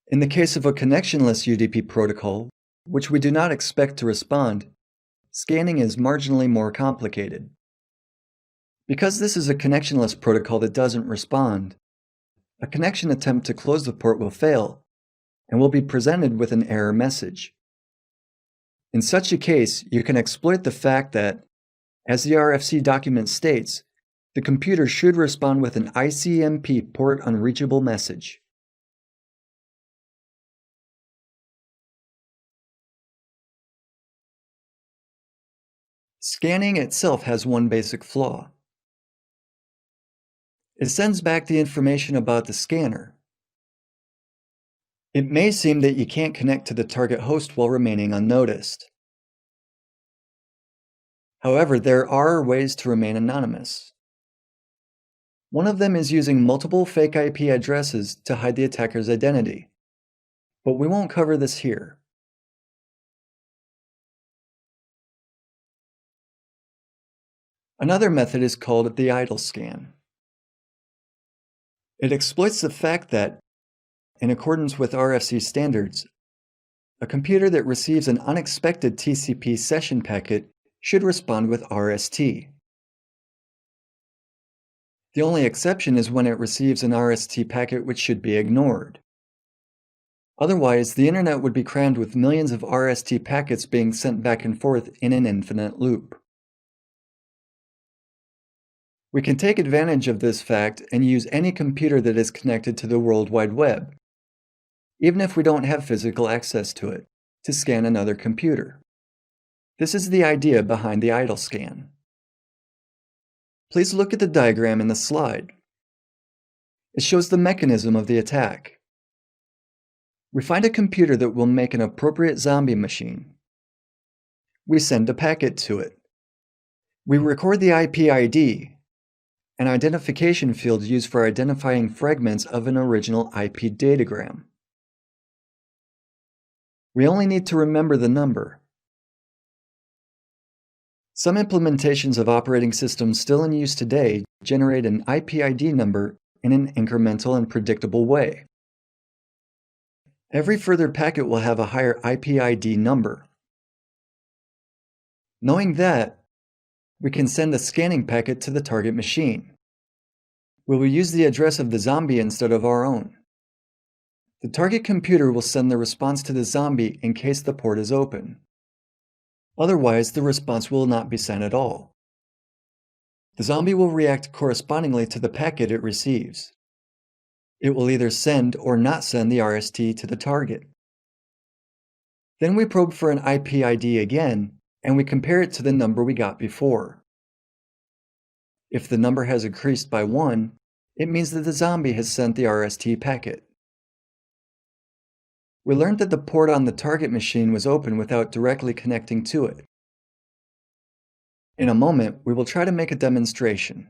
In the case of a connectionless UDP protocol, which we do not expect to respond, scanning is marginally more complicated. Because this is a connectionless protocol that doesn't respond, a connection attempt to close the port will fail and will be presented with an error message. In such a case, you can exploit the fact that, as the RFC document states, the computer should respond with an ICMP port unreachable message. Scanning itself has one basic flaw. It sends back the information about the scanner. It may seem that you can't connect to the target host while remaining unnoticed. However, there are ways to remain anonymous. One of them is using multiple fake IP addresses to hide the attacker's identity, but we won't cover this here. Another method is called the idle scan. It exploits the fact that, in accordance with RFC standards, a computer that receives an unexpected TCP session packet should respond with RST. The only exception is when it receives an RST packet which should be ignored. Otherwise, the internet would be crammed with millions of RST packets being sent back and forth in an infinite loop. We can take advantage of this fact and use any computer that is connected to the World Wide Web, even if we don't have physical access to it, to scan another computer. This is the idea behind the idle scan. Please look at the diagram in the slide. It shows the mechanism of the attack. We find a computer that will make an appropriate zombie machine. We send a packet to it. We record the IP ID, an identification field used for identifying fragments of an original IP datagram. We only need to remember the number. Some implementations of operating systems still in use today generate an IP ID number in an incremental and predictable way. Every further packet will have a higher IP ID number. Knowing that, we can send a scanning packet to the target machine. We will use the address of the zombie instead of our own. The target computer will send the response to the zombie in case the port is open. Otherwise, the response will not be sent at all. The zombie will react correspondingly to the packet it receives. It will either send or not send the RST to the target. Then we probe for an IP ID again, and we compare it to the number we got before. If the number has increased by 1, it means that the zombie has sent the RST packet. We learned that the port on the target machine was open without directly connecting to it. In a moment, we will try to make a demonstration.